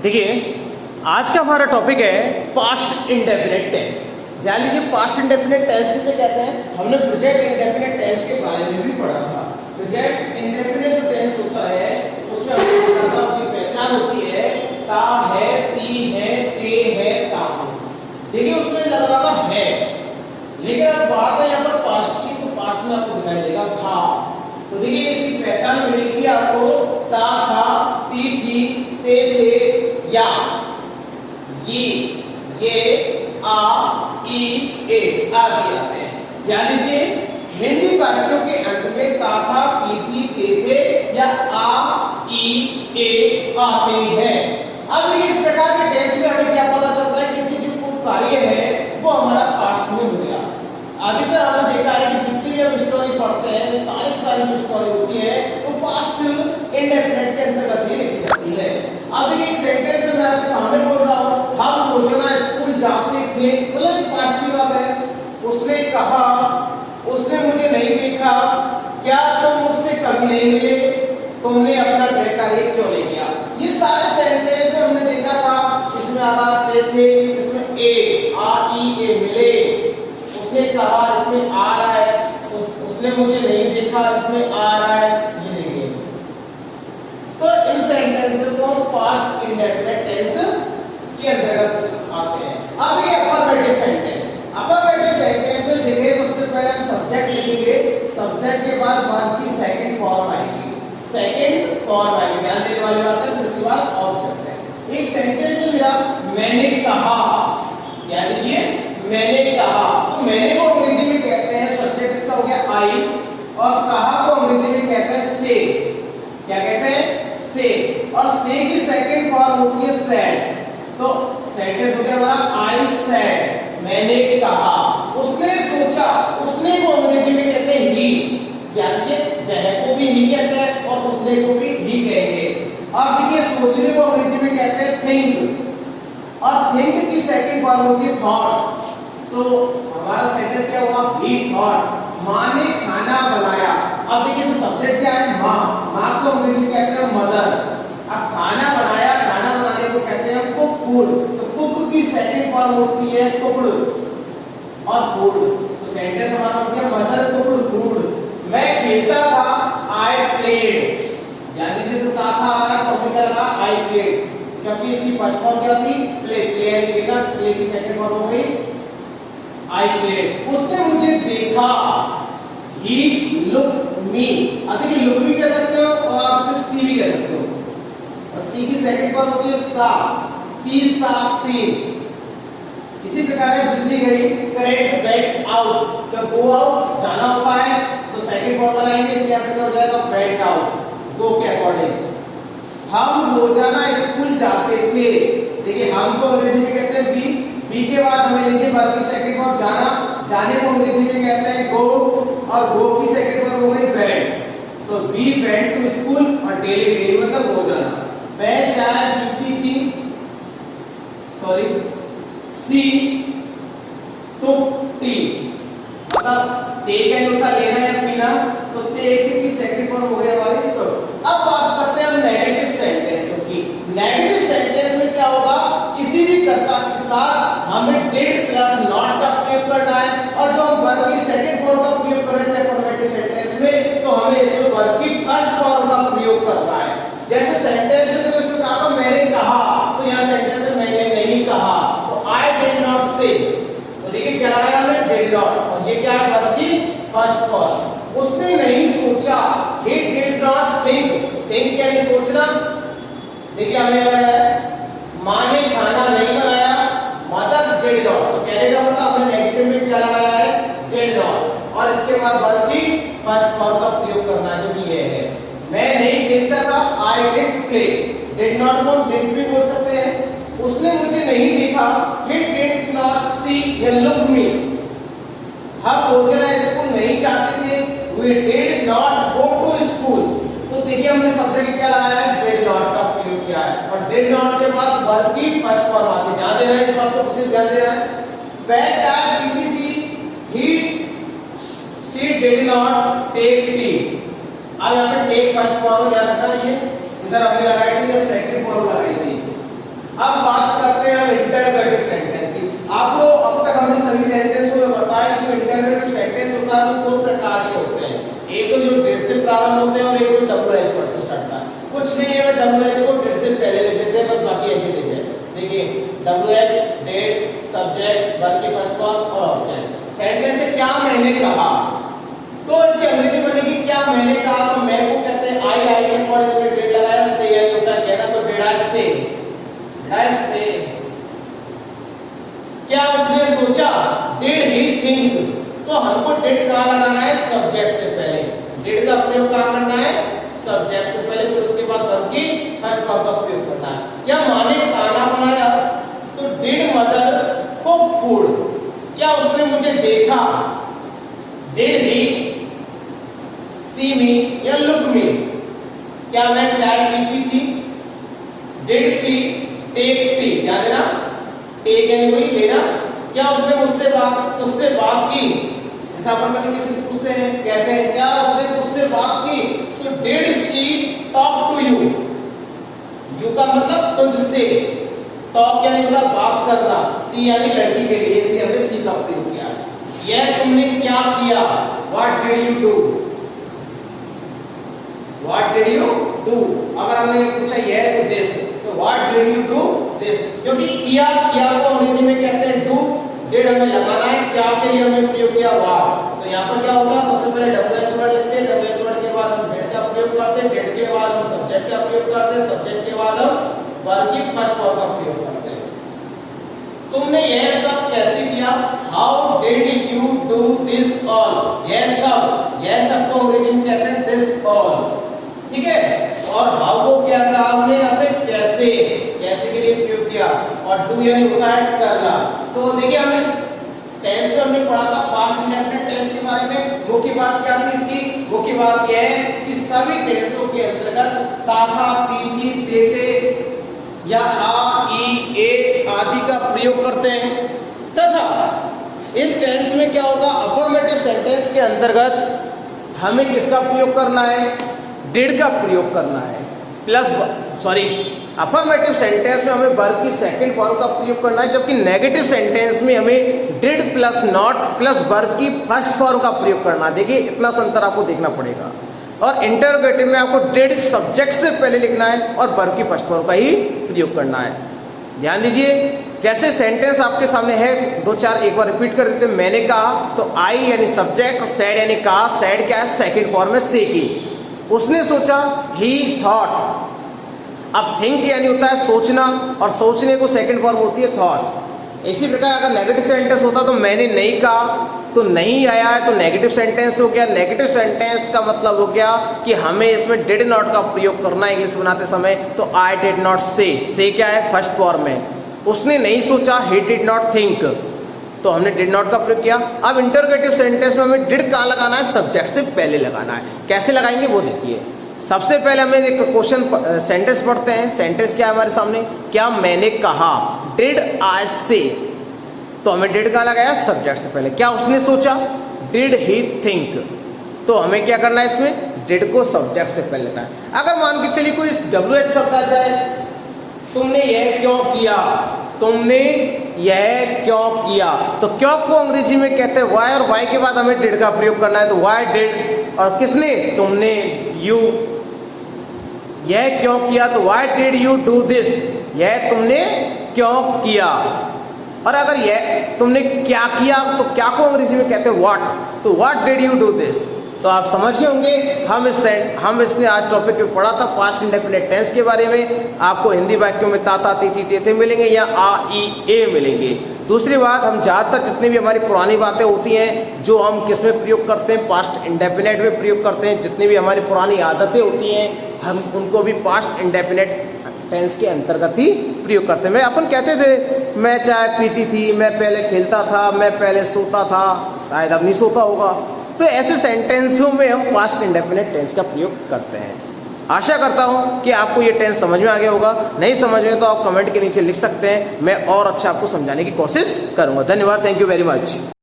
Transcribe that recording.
देखिए आज का हमारा टॉपिक है पास्ट इंडेफिनिट टेंस। ध्यान लीजिए, पास्ट इंडेफिनिट टेंस किसे कहते हैं? हमने प्रेजेंट इंडेफिनिट टेंस के बारे में भी पढ़ा था। प्रेजेंट इंडेफिनिट जो टेंस होता है उसमें हमने पढ़ा था, उसकी पहचान होती है ता है, ती है, ते है, ता है। देखिए उसमें लग रहा था है, लेकिन अब बात है यहाँ पर पास्ट की, तो पास्ट में आपको दिखाई देगा था। तो देखिए इसकी पहचान मिलेगी आपको, ता था, ती थी, ते थे, या, ये, आ, ई, ए आदि आते हैं। ध्यान दीजिए हिंदी वाक्यों के अंत में ता था, ती थी, ते थे या आ, ई, ए आते हैं। अब देखिए इस प्रकार के टेंस में हमें क्या पता चलता है, किसी जो कार्य है वो हमारा पास्ट में हो गया। अधिकतर हमने देखा है कि जितनी भी हम स्टोरी पढ़ते हैं सारी जो स्टोरी होती है वो पास्ट इंडेफिनिट के अंतर्गत ही लिखी जाती है। अब देखिए एक सेंटेंस में मैं आपके सामने बोल रहा हूँ, हम रोजाना स्कूल जाते थे, मतलब पास्ट की बात है। उसने कहा, उसने मुझे नहीं देखा, क्या तुम मुझसे कभी नहीं मिले, तुमने अपना गृह कार्य क्यों नहीं किया। ये सारे सेंटेंस में हमने देखा था, इसमें आ रहा थे, इसमें ए, आ, ई, ए मिले, उसने कहा इसमें आ रहा है, उसने मुझे नहीं देखा इसमें आ रहा है, ये देखिए। तो इन सेंटेंस को पास्ट इंडेफिनिट टेंस के अंतर्गत आते हैं। अब ये अफर्मेटिव सेंटेंस, अफर्मेटिव सेंटेंस में देखिए सबसे पहले हम सब्जेक्ट लिखेंगे, सब्जेक्ट के बाद वर्ब की सेकंड फॉर्म आएगी, सेकंड फॉर्म आएगी, ध्यान देने वाली बात है। उसके बाद ऑब्जेक्ट है। एक सेंटेंस है मेरा, मैंने कहा, ध्यान दीजिए मैंने कहा, तो मैंने को अंग्रेजी में कहते हैं, सब्जेक्ट इसका हो गया आई, और कहा को अंग्रेजी में कहते हैं से। क्या कहते हैं? से। और से की सेकंड फॉर्म होती है सेड। तो सेंटेंस हो गया हमारा आई सेड, मैंने कहा, उसने सोचा, उसने को अंग्रेजी में कहते हैं ही। ध्यान दीजिए वह को भी ही कहते हैं और उसने को भी ही कहेंगे। अब देखिए सोचने को अंग्रेजी में कहते हैं थिंक, और थिंक की सेकंड फॉर्म होती है थॉट। तो हमारा सेंटेंस क्या होगा? ही थॉट, माँ ने खाना बनाया। अब देखिए सब्जेक्ट क्या है? माँ, माँ को अंग्रेजी में कहते हैं मदर। अब खाना बनाया, खाना बनाने को कहते हैं कुक फूड। तो कुक की सेकंड फॉर्म होती है कुक्ड और फूड। तो सेंटेंस हमारा हो गया मदर कुक्ड फूड। मैं खेलता था, आई प्लेड। यानी जिसको कहा था टॉपिक क्या लगा? आई प्लेड, क्योंकि इसकी फर्स्ट फॉर्म क्या थी? प्ले, प्लेयर खेला, प्ले की सेकंड फॉर्म हो गई आई प्लेड। उसने मुझे देखा, ही लुक मी। अब देखिए लुक भी कह सकते हो और आप इसे सी भी कह सकते हो, और सी की सेकंड फॉर्म होती है सा, सी सा सी। इसी प्रकार बिजली गई, करेक्ट वेंट आउट। तो गो आउट जाना होता है तो सेकंड फॉर्म लगाएंगे, इसलिए आपका हो जाएगा वेंट आउट, गो के अकॉर्डिंग। हम रोजाना स्कूल जाते थे। देखिए हम को अंग्रेजी में कहते हैं बी, बी के बाद हमें लेंगे वर्ब की सेकंड फॉर्म जाना, जाने को अंग्रेजी में कहते हैं गो, और गो की सेकंड फॉर्म हो गई वेंट। तो वी वेंट टू स्कूल, और डेली डेली मतलब रोजाना। मैं चाय पीती थी, सॉरी सी टुक टी, मतलब टेक एंड होता लेना या पीना, तो टेक की सेकंड फॉर्म हो गई हमारी टुक। अब बात करते हैं हम नेगेटिव सेंटेंसों की। नेगेटिव सेंटेंस में क्या होगा? किसी भी कर्ता के साथ हमें डिड प्लस नॉट का प्रयोग करना है, और जो हम वर्ब की सेकंड फॉर्म का प्रयोग कर रहे थे अफर्मेटिव सेंटेंस में, तो हमें इसमें वर्ब की फर्स्ट फॉर्म का प्रयोग करना है। जैसे सेंटेंस में तो इसमें कहा था मैंने कहा, तो यहाँ सेंटेंस में मैंने नहीं कहा, तो आई डिड नॉट से। तो देखिए क्या लगाया हमने? डिड नॉट, और ये क्या है? वर्ब की फर्स्ट फॉर्म। उसने नहीं सोचा, he did not think, think यानी सोचना। देखिए हमने लगाया है माँ ने खाना नहीं बनाया, मदर डिड नॉट। तो कहने का मतलब हमने नेगेटिव में क्या लगाया है? डिड नॉट, और इसके बाद वर्ब की फर्स्ट फॉर्म का प्रयोग करना है, जो कि ये है। मैं नहीं खेलता था, I did play. Did not को डिड भी बोल सकते हैं। उसने मुझे नहीं देखा, he did not see या look me। हम रोजाना स्कूल नहीं जाते थे, we did not go to school। तो देखिए हमने सब्जेक्ट क्या लगाया है? did not का प्रयोग किया है, और did not के बाद वर्ब की फर्स्ट फॉर्म आती है। ध्यान देना है इस बात को, विशेष ध्यान देना है। वह चाय पीती थी, she did not take tea। अब यहाँ पे टेक फर्स्ट फॉर्म ध्यान रखना, ये इधर हमने लगाई थी, जब सेकंड फॉर्म लगाई थी। अब बात करते हैं हम इंटरोगेटिव सेंटेंस की। आपको अब तक हमने सभी सेंटेंस को बताया कि जो इंटरोगेटिव सेंटेंस होता है वो दो प्रकार से होते हैं, एक तो जो डेट से प्रारंभ होते हैं और एक तो WH वर्ड से स्टार्ट होता है। कुछ नहीं है, WH को डेट से पहले ले लेते हैं, बस बाकी एडजेक्टिव है। देखिए WH डेट, सब्जेक्ट, वर्ब की फर्स्ट फॉर्म और ऑब्जेक्ट। सेंटेंस से क्या मैंने कहा, तो इसकी अंग्रेजी बनेगी क्या मैंने कहा। तो मैं को कहते हैं आई के अकॉर्डिंग में डेट लगाया, से यानी होता है कहना, तो डेड आई से। क्या उसने सोचा, डिड ही थिंक, तो हमको डिड कहां लगाना है, सब्जेक्ट से पहले। डिड का प्रयोग कहां करना है, सब्जेक्ट से पहले, फिर उसके बाद वर्ब की फर्स्ट फॉर्म का प्रयोग करना है। क्या माँ ने खाना बनाया, तो डिड मदर कुक फूड, क्या उसने मुझे देखा, डिड ही सी मी या लुक मी, क्या मैं चाय पीती थी, डिड शी टेक टी, ध्यान देना टेक यानी वही लेना, क्या उसने तुझसे बात की, जैसा अपन कभी किसी से पूछते हैं कहते हैं क्या उसने तुझसे बात की, तो did she talk to you, you का मतलब तुझसे, टॉक यानी होगा बात करना, सी यानी लड़की के लिए, इसलिए हमने सी का प्रयोग किया। यह तुमने क्या किया, what did you do, what did you do, अगर हमने पूछा यह तो दिस, तो what did you do this, क्योंकि किया को अंग्रेजी में कहते हैं डू, डिड हमें लगाना है, क्या के लिए हमने प्रयोग किया व्हाट, तो यहाँ पर क्या होगा, सबसे पहले WH वर्ड लिखते हैं, WH वर्ड के बाद हम डिड का प्रयोग करते हैं, डिड के बाद हम सब्जेक्ट का प्रयोग करते हैं, सब्जेक्ट के बाद हम वर्ब की फर्स्ट फॉर्म का प्रयोग करते हैं। तुमने यह सब कैसे किया, how did you do this all, यह सब को अंग्रेजी में कहते हैं दिस ऑल, ठीक है। और हाउ को क्या कहा हमने यहाँ पे, कैसे के लिए प्रयोग किया, और डू यानी होता है करना। तो देखिए हमने टेंस में हमने पढ़ा था पास्ट इंडेफिनिट टेंस के बारे में। मुख्य बात क्या थी इसकी, मुख्य बात यह है कि सभी टेंसों के अंतर्गत था, थी, थे या आ, ई, ए आदि का प्रयोग करते हैं, तथा इस टेंस में क्या होगा, अफर्मेटिव सेंटेंस के अंतर्गत हमें किसका प्रयोग करना है, डिड का प्रयोग करना है, अफर्मेटिव सेंटेंस में हमें वर्ब की सेकंड फॉर्म का प्रयोग करना है, जबकि नेगेटिव सेंटेंस में हमें did plus not plus verb की फर्स्ट फॉर्म का प्रयोग करना है। देखिए इतना अंतर आपको देखना पड़ेगा। और इंटरोगेटिव में आपको डिड सब्जेक्ट से पहले लिखना है और वर्ब की फर्स्ट फॉर्म का ही प्रयोग करना है। ध्यान दीजिए, जैसे सेंटेंस आपके सामने है, दो चार एक बार रिपीट कर देते हैं। मैंने कहा, तो आई यानी सब्जेक्ट और सैड यानी कहा, सैड क्या है, सेकंड फॉर्म में से की। उसने सोचा, ही थॉट, अब थिंक यानी होता है सोचना, और सोचने को सेकंड फॉर्म होती है थॉट। इसी प्रकार अगर नेगेटिव सेंटेंस होता तो मैंने नहीं कहा, तो नहीं आया है तो नेगेटिव सेंटेंस हो गया। नेगेटिव सेंटेंस का मतलब हो गया कि हमें इसमें डिड नॉट का प्रयोग करना है इंग्लिश बनाते समय। तो आई डिड नॉट से क्या है, फर्स्ट फॉर्म में। उसने नहीं सोचा, ही डिड नॉट थिंक, तो हमने डिड नॉट का प्रयोग किया। अब इंटरोगेटिव सेंटेंस में हमें डिड कहाँ लगाना है, सब्जेक्ट से पहले लगाना है। कैसे लगाएंगे वो देखिए। सबसे पहले हमें एक क्वेश्चन सेंटेंस पढ़ते हैं। सेंटेंस क्या है हमारे सामने, क्या मैंने कहा, डिड आई से, तो हमें डिड कहाँ लगाया, सब्जेक्ट से पहले। क्या उसने सोचा, डिड ही थिंक, तो हमें क्या करना है, इसमें डिड को सब्जेक्ट से पहले लेना है। अगर मान के चलिए कोई WH शब्द आ जाए, तुमने यह क्यों किया, तुमने यह क्यों किया, तो क्यों को अंग्रेजी में कहते हैं वाई, और वाई के बाद हमें डिड का प्रयोग करना है। तो वाई डिड, और किसने, तुमने, यू। यह क्यों किया, तो why did you do this, यह तुमने क्यों किया। और अगर यह तुमने क्या किया, तो क्या को अंग्रेजी में कहते हैं व्हाट, तो what did you do this. तो आप समझ गए होंगे, हम इसने आज टॉपिक में पढ़ा था पास्ट इंडेफिनिट टेंस के बारे में। आपको हिंदी वाक्यों में ता, ती, थे मिलेंगे या आ, ई, ए मिलेंगे। दूसरी बात, हम ज़्यादातर जितनी भी हमारी पुरानी बातें होती हैं जो हम किस में प्रयोग करते हैं, पास्ट इंडेफिनिट में प्रयोग करते हैं। जितनी भी हमारी पुरानी आदतें होती हैं हम उनको भी पास्ट इंडेफिनिट टेंस के अंतर्गत ही प्रयोग करते हैं। मैं अपन कहते थे मैं चाय पीती थी, मैं पहले खेलता था, मैं पहले सोता था, शायद अब नहीं सोता होगा। तो ऐसे सेंटेंसों में हम पास्ट इंडेफिनिट टेंस का प्रयोग करते हैं। आशा करता हूं कि आपको ये टेंस समझ में आ गया होगा। नहीं समझ में तो आप कमेंट के नीचे लिख सकते हैं, मैं और अच्छा आपको समझाने की कोशिश करूंगा। धन्यवाद, थैंक यू वेरी मच।